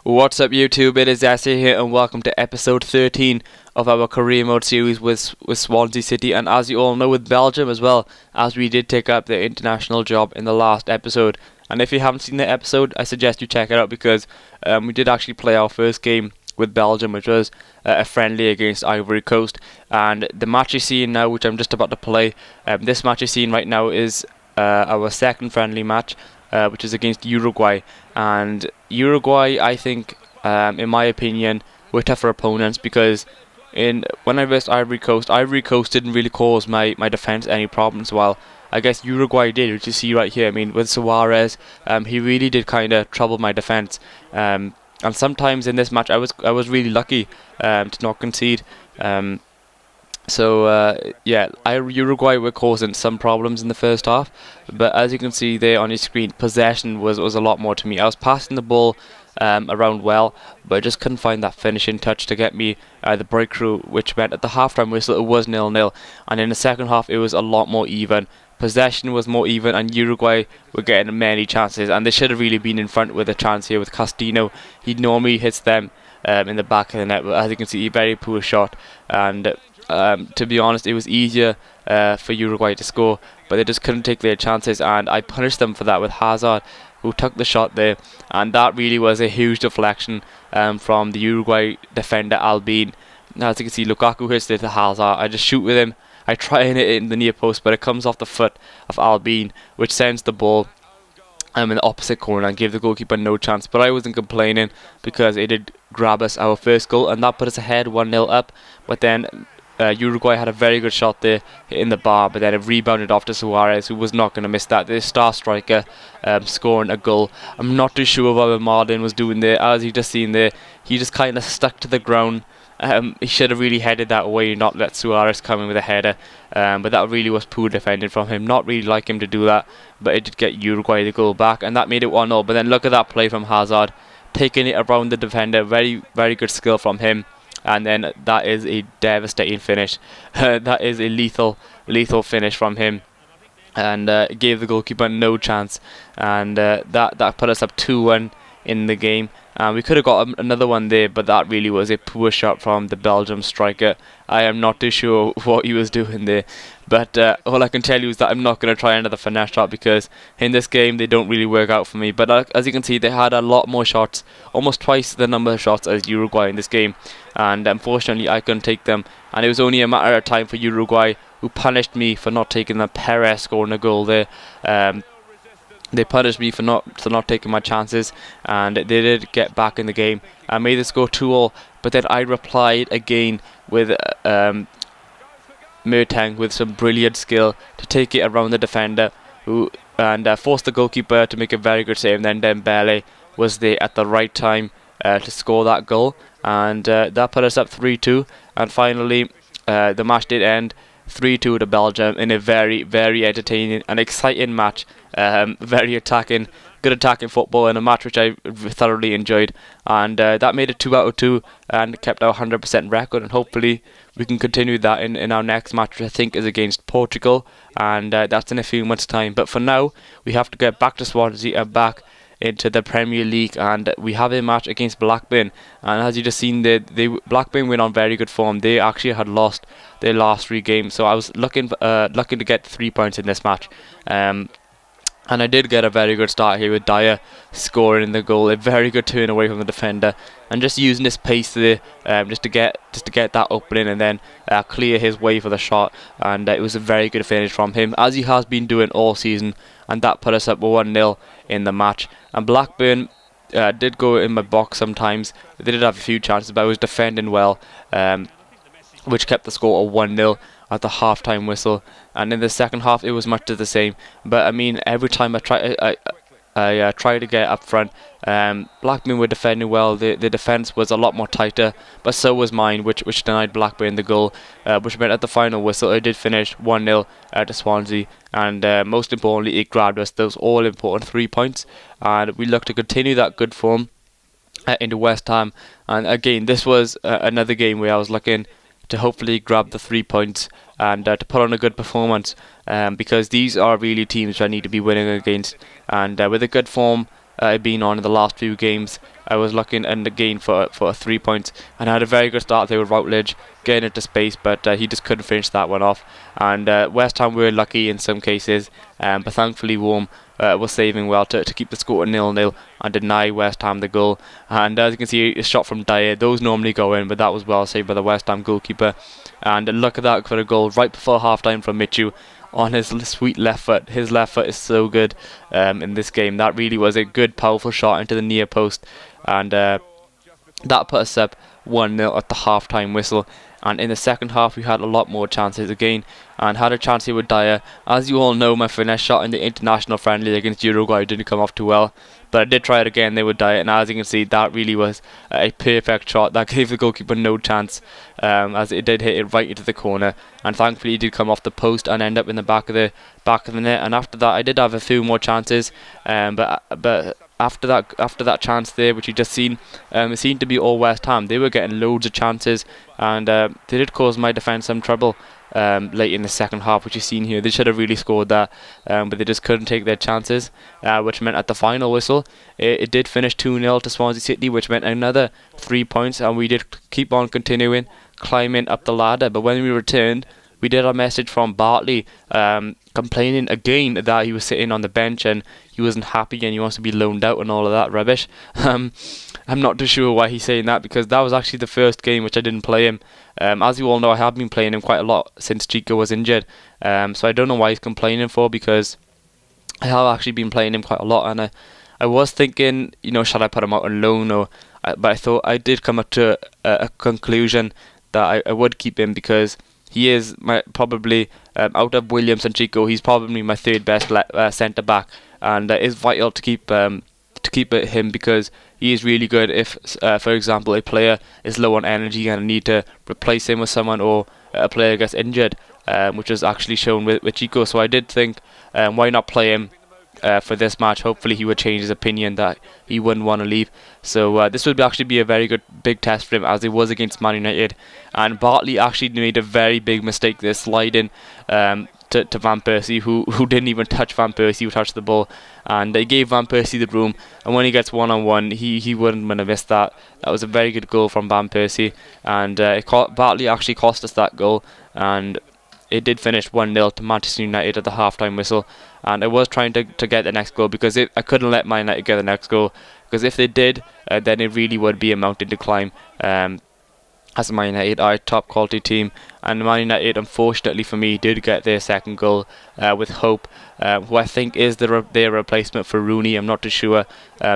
What's up YouTube, it is Yasser here and welcome to episode 13 of our career mode series with Swansea City, and as you all know, with Belgium as well, as we did take up the international job in the last episode. And if you haven't seen the episode, I suggest you check it out because we did actually play our first game with Belgium, which was a friendly against Ivory Coast. And the match you're seeing now, which I'm just about to play, this match you're seeing right now is our second friendly match, which is against Uruguay. And Uruguay, I think, in my opinion, were tougher opponents because when I faced Ivory Coast didn't really cause my defence any problems, while I guess Uruguay did, which you see right here. I mean, with Suarez, he really did kind of trouble my defence. And sometimes in this match, I was really lucky to not concede. Uruguay were causing some problems in the first half, but as you can see there on your screen, possession was a lot more to me. I was passing the ball around well, but I just couldn't find that finishing touch to get me the breakthrough, which meant at the halftime whistle it was 0-0, and in the second half it was a lot more even. Possession was more even, and Uruguay were getting many chances, and they should have really been in front with a chance here with Castino. He normally hits them in the back of the net, but as you can see, a very poor shot, and to be honest, it was easier for Uruguay to score, but they just couldn't take their chances, and I punished them for that with Hazard, who took the shot there, and that really was a huge deflection from the Uruguay defender Albin. As you can see, Lukaku hits it to Hazard. I just shoot with him. I try and hit it in the near post, but it comes off the foot of Albin, which sends the ball in the opposite corner and gave the goalkeeper no chance. But I wasn't complaining because it did grab us our first goal, and that put us ahead 1-0 up. But then Uruguay had a very good shot there in the bar, but then it rebounded off to Suarez, who was not going to miss that. The star striker scoring a goal. I'm not too sure what Martin was doing there. As you just seen there, he just kind of stuck to the ground. He should have really headed that away, not let Suarez come in with a header. But that really was poor defending from him. Not really like him to do that, but it did get Uruguay the goal back, and that made it 1-0. But then look at that play from Hazard, taking it around the defender. Very, very good skill from him. And then that is a devastating finish. That is a lethal finish from him, and gave the goalkeeper no chance. And that put us up 2-1 in the game. We could have got another one there, but that really was a poor shot from the Belgium striker. I am not too sure what he was doing there, but all I can tell you is that I'm not going to try another finesse shot because in this game they don't really work out for me. But as you can see, they had a lot more shots, almost twice the number of shots as Uruguay in this game, and unfortunately I couldn't take them, and it was only a matter of time for Uruguay, who punished me for not taking the Perez scoring a goal there. They punished me for not taking my chances, and they did get back in the game. I made the score 2-2, but then I replied again with Merteng with some brilliant skill to take it around the defender, and forced the goalkeeper to make a very good save. And then Dembele was there at the right time to score that goal, and that put us up 3-2. And finally, the match did end 3-2 to Belgium in a very, very entertaining and exciting match. Very attacking, good attacking football in a match which I thoroughly enjoyed, and that made it 2 out of 2 and kept our 100% record, and hopefully we can continue that in our next match, which I think is against Portugal, and that's in a few months' time. But for now, we have to get back to Swansea and back into the Premier League, and we have a match against Blackburn. And as you just seen there, Blackburn went on very good form. They actually had lost their last 3 games, so I was looking to get 3 points in this match. And I did get a very good start here with Dyer scoring the goal, a very good turn away from the defender, and just using his pace there, just to get that opening and then clear his way for the shot. And it was a very good finish from him, as he has been doing all season, and that put us up 1-0 in the match. And Blackburn did go in my box sometimes. They did have a few chances, but I was defending well, which kept the score at 1-0 at the half-time whistle. And in the second half, it was much the same. But I mean, every time I tried to get up front, Blackburn were defending well. The defence was a lot more tighter, but so was mine, which denied Blackburn the goal, which meant at the final whistle it did finish 1-0 to Swansea. And most importantly, it grabbed us those all-important 3 points, and we look to continue that good form into West Ham. And again, this was another game where I was looking to hopefully grab the 3 points and to put on a good performance, because these are really teams I need to be winning against. And with a good form I've been on in the last few games. I was looking and again for 3 points, and I had a very good start there with Routledge getting into space, but he just couldn't finish that one off. And West Ham were lucky in some cases, but thankfully Warm was saving well to keep the score at 0-0 and deny West Ham the goal. And as you can see, a shot from Dyer, those normally go in, but that was well saved by the West Ham goalkeeper. And look at that for a goal right before half time from Michu on his sweet left foot. His left foot is so good in this game. That really was a good, powerful shot into the near post, and that put us up 1-0 at the half-time whistle. And in the second half, we had a lot more chances again, and had a chance here with Dyer. As you all know, my finesse shot in the international friendly against Uruguay didn't come off too well, but I did try it again there with Dyer, and as you can see, that really was a perfect shot. That gave the goalkeeper no chance, as it did hit it right into the corner, and thankfully it did come off the post and end up in the back of the net. And after that, I did have a few more chances, but after that chance there, which you just seen, it seemed to be all West Ham. They were getting loads of chances, and they did cause my defence some trouble late in the second half, which you've seen here. They should have really scored that, but they just couldn't take their chances, which meant at the final whistle, it did finish 2-0 to Swansea City, which meant another 3 points, and we did keep on continuing, climbing up the ladder. But when we returned, we did a message from Bartley complaining again that he was sitting on the bench and he wasn't happy and he wants to be loaned out and all of that rubbish. I'm not too sure why he's saying that, because that was actually the first game which I didn't play him. As you all know, I have been playing him quite a lot since Chico was injured, so I don't know why he's complaining for, because I have actually been playing him quite a lot, and I was thinking, should I put him out on loan, but I thought I did come up to a conclusion that I would keep him, because he is probably out of Williams and Chico, he's probably my third best centre back, and it is vital to keep him, because he is really good if, for example, a player is low on energy and I need to replace him with someone, or a player gets injured, which was actually shown with Chico. So I did think, why not play him for this match? Hopefully he would change his opinion that he wouldn't want to leave. So this would actually be a very good big test for him, as it was against Man United. And Bartley actually made a very big mistake there, sliding to Van Persie, who didn't even touch Van Persie, who touched the ball, and they gave Van Persie the room, and when he gets one-on-one, he wouldn't have missed that. That was a very good goal from Van Persie, and Bartley actually cost us that goal, and it did finish 1-0 to Manchester United at the half-time whistle. And I was trying to get the next goal, because I couldn't let Man United get the next goal, because if they did, then it really would be a mountain to climb. As Man United are a top quality team, and Man United, unfortunately for me, did get their second goal with Hope, who I think is their replacement for Rooney. I'm not too sure,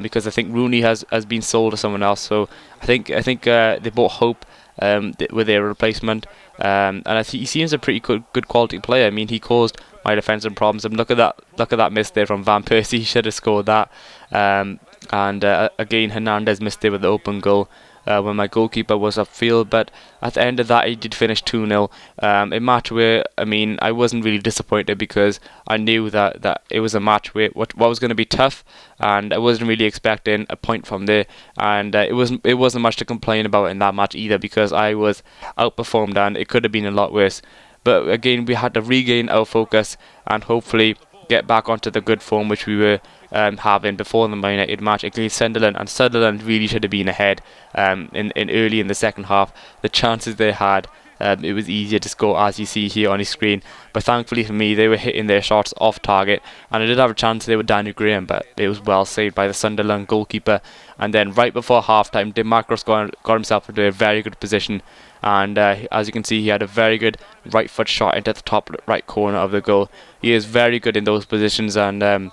because I think Rooney has been sold to someone else. So I think they bought Hope with their replacement, and he seems a pretty good quality player. I mean, he caused my defensive problems. And look at that miss there from Van Persie. He should have scored that. And again, Hernandez missed there with the open goal when my goalkeeper was upfield. But at the end of that, he did finish 2-0. A match where, I mean, I wasn't really disappointed, because I knew that it was a match where what was going to be tough, and I wasn't really expecting a point from there. And it wasn't much to complain about in that match either, because I was outperformed and it could have been a lot worse. But again, we had to regain our focus and hopefully get back onto the good form which we were having before the Man United match against Sunderland. And Sunderland really should have been ahead in early in the second half. The chances they had, it was easier to score, as you see here on your screen. But thankfully for me, they were hitting their shots off target, and I did have a chance there with Daniel Graham, but it was well saved by the Sunderland goalkeeper. And then right before half time, Dimarcos got himself into a very good position, and as you can see, he had a very good right foot shot into the top right corner of the goal. He is very good in those positions, and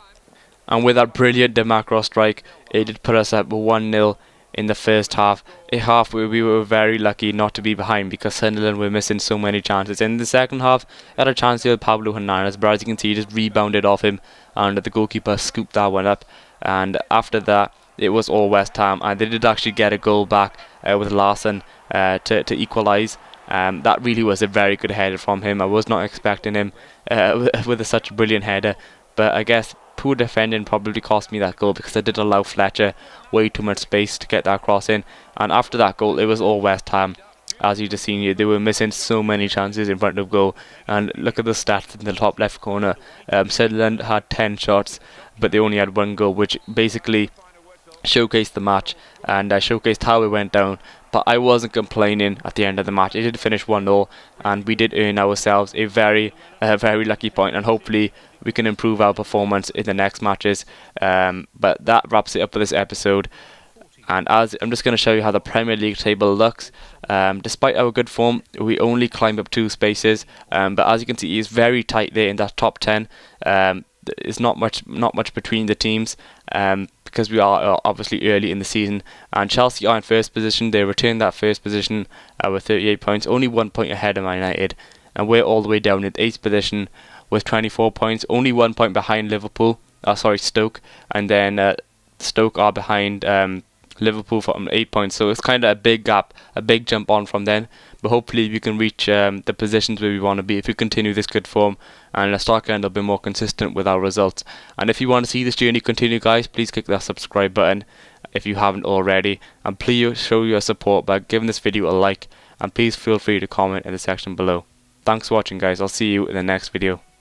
with that brilliant Dimarcos strike, it did put us up 1-0 in the first half. A half where we were very lucky not to be behind, because Sunderland were missing so many chances. In the second half, I had a chance here with Pablo Hernandez, but as you can see, he just rebounded off him, and the goalkeeper scooped that one up. And after that, it was all West Ham, and they did actually get a goal back with Larson to equalise. That really was a very good header from him. I was not expecting him with such a brilliant header, but I guess poor defending probably cost me that goal, because I did allow Fletcher way too much space to get that cross in. And after that goal, it was all West Ham. as you just seen here, they were missing so many chances in front of goal. And look at the stats in the top left corner. Sunderland had 10 shots, but they only had 1 goal, which basically showcased the match and showcased how it went down. But I wasn't complaining at the end of the match. It did finish 1-0, and we did earn ourselves a very lucky point, and hopefully we can improve our performance in the next matches. But that wraps it up for this episode. And as I'm just going to show you how the Premier League table looks. Despite our good form, we only climbed up 2 spaces, but as you can see, it's very tight there in that top 10. There's not much between the teams, because we are obviously early in the season. And Chelsea are in first position. They returned that first position with 38 points, only 1 point ahead of Man United, and we're all the way down in 8th position with 24 points, only 1 point behind Stoke, and then Stoke are behind Liverpool from 8 points. So it's kind of a big gap, a big jump on from then. But hopefully we can reach the positions where we want to be if we continue this good form and start getting a bit more consistent with our results. And if you want to see this journey continue, guys, please click that subscribe button if you haven't already, and please show your support by giving this video a like, and please feel free to comment in the section below. Thanks for watching, guys. I'll see you in the next video.